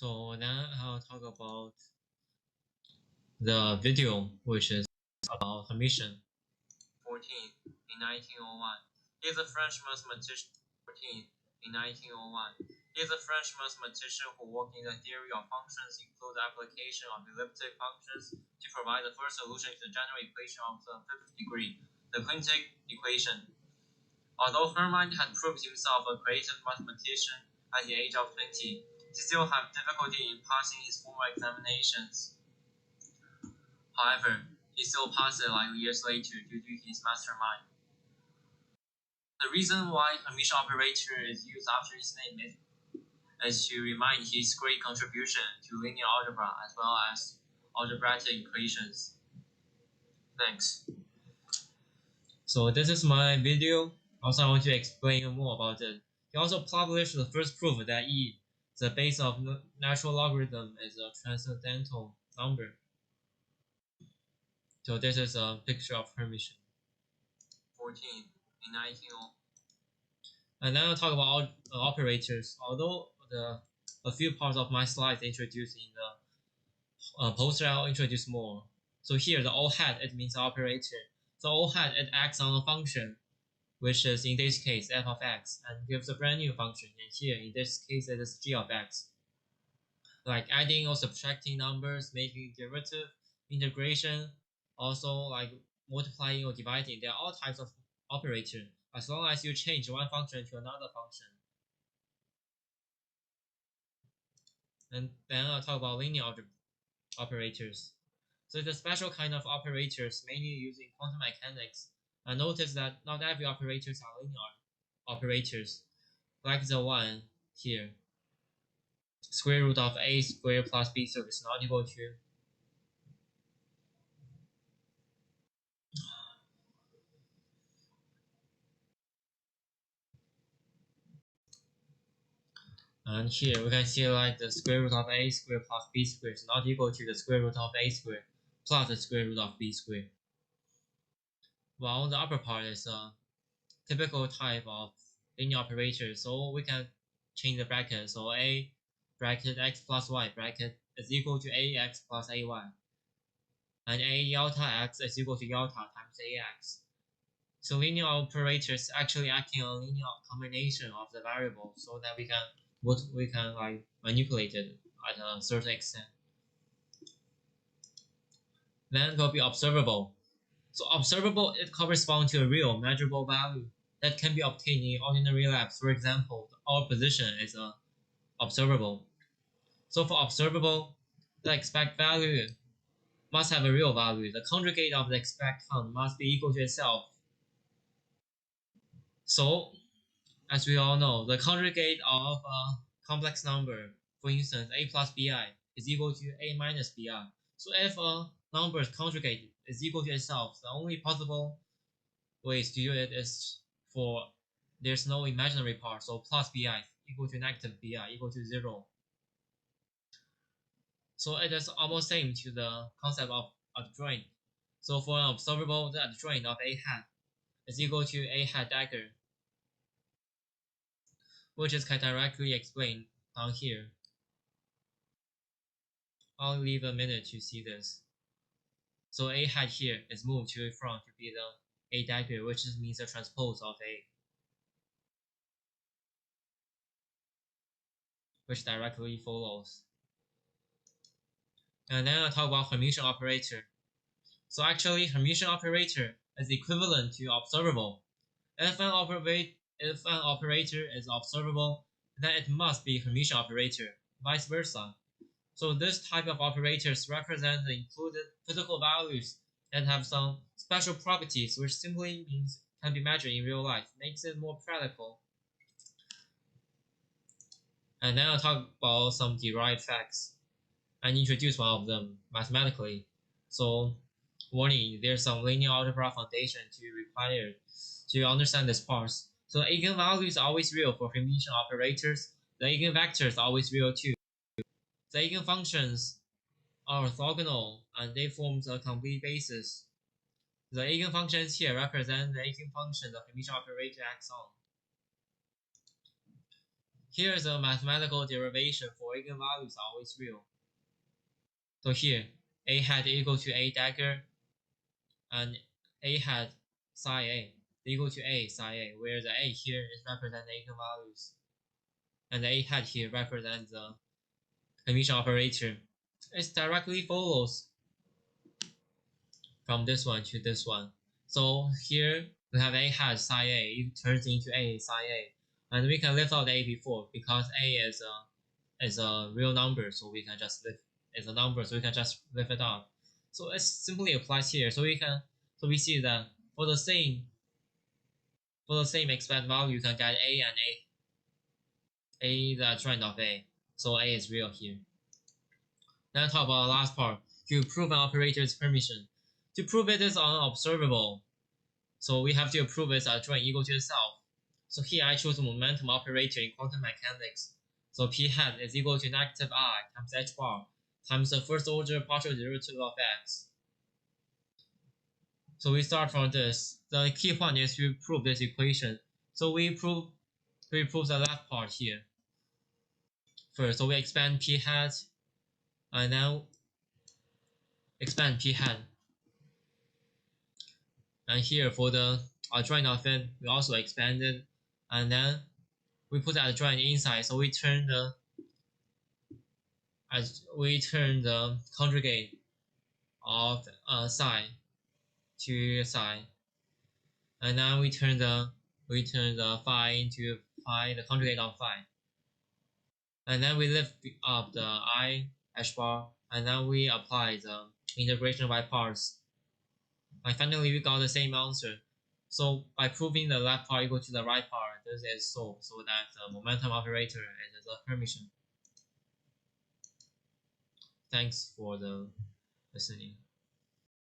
So now I'll talk about the video, which is about her mission. 14 in 1901. He is a French mathematician. 14 in 1901. He is a French mathematician who worked in the theory of functions, includes application of elliptic functions to provide the first solution to the general equation of the fifth degree, the quintic equation. Although Hermann had proved himself a creative mathematician at the age of 20, he still had difficulty in passing his formal examinations. However, he still passed it like years later due to his mastermind. The reason why Hermitian operator is used after his name is to remind his great contribution to linear algebra as well as algebraic equations. Thanks. So this is my video. Also, I want to explain more about it. He also published the first proof that E, the base of natural logarithm, is a transcendental number. So this is a picture of Hermitian. 14 in 1901. And then I'll talk about operators. Although a few parts of my slides introduced in the poster, I'll introduce more. So here, the O hat, it means operator. So O hat, it acts on a function, which is in this case f of x, and gives a brand new function. And here, in this case, it is g of x. Like adding or subtracting numbers, making derivative, integration, also like multiplying or dividing. There are all types of operator, as long as you change one function to another function. And then I'll talk about linear operators. So it's a special kind of operators mainly used in quantum mechanics. And notice that not every operators are linear operators, like the one here. Square root of a squared plus b squared is not equal to and here we can see like the square root of a squared plus b squared is not equal to the square root of a squared plus the square root of b squared. While the upper part is a typical type of linear operator, so we can change the bracket. So a bracket x plus y bracket is equal to ax plus ay, and a delta x is equal to delta times ax. So linear operators actually acting on a linear combination of the variables, so that we can like manipulate it at a certain extent. Then it will be observable. So observable, it corresponds to a real measurable value that can be obtained in ordinary labs. For example, our position is observable. So for observable, the expect value must have a real value. The conjugate of the expect count must be equal to itself. So, as we all know, the conjugate of a complex number, for instance, a plus bi, is equal to a minus bi. So if a number's conjugate is equal to itself, the only possible ways to do it is for there's no imaginary part, so plus bi equal to negative bi equal to 0. So it is almost same to the concept of adjoint. So for an observable, the adjoint of a hat is equal to a hat dagger, which is directly explained down here. I'll leave a minute to see this. So a hat here is moved to the front to be the a dagger, which means the transpose of a, which directly follows. And then I'll talk about Hermitian operator. So actually, Hermitian operator is equivalent to observable. If an operator is observable, then it must be Hermitian operator, vice versa. So this type of operators represent the included physical values that have some special properties, which simply means can be measured in real life, makes it more practical. And then I'll talk about some derived facts and introduce one of them mathematically. So, warning, there's some linear algebra foundation required to understand this part. So the eigenvalues are always real for Hermitian operators. The eigenvectors are always real too. The eigenfunctions are orthogonal and they form a complete basis. The eigenfunctions here represent the eigenfunction the Hermitian operator acts on. here is a mathematical derivation for eigenvalues are always real. So here, a hat equal to a dagger, and a hat psi a equal to a psi a, where the a here is represent the eigenvalues, and the a hat here represents the Hermitian operator. It directly follows from this one to this one. So here we have a hat psi a, it turns into a psi a, and we can lift out a before because a is a real number, so we can just lift it's a number, so we can just lift it out. So it simply applies here. So we see that for the same expected value, you can get a and a the adjoint of a. So a is real here. Then talk about the last part. To prove an operator's permission. To prove it is unobservable, so we have to prove its adjoint equal to itself. So here I choose a momentum operator in quantum mechanics. So p hat is equal to negative I times h bar times the first order partial derivative of x. So we start from this. The key point is to prove this equation. So we prove the left part here first. So we expand p hat and then expand p hat. And here for the adjoint of it, we also expand it, and then we put the adjoint inside. So we turn the conjugate of psi to psi, and then we turn the phi into phi, the conjugate of phi, and then we lift up the I h bar, and then we apply the integration by parts, and finally we got the same answer. So by proving the left part equal to the right part, this is solved so that the momentum operator is a Hermitian. Thanks for the listening.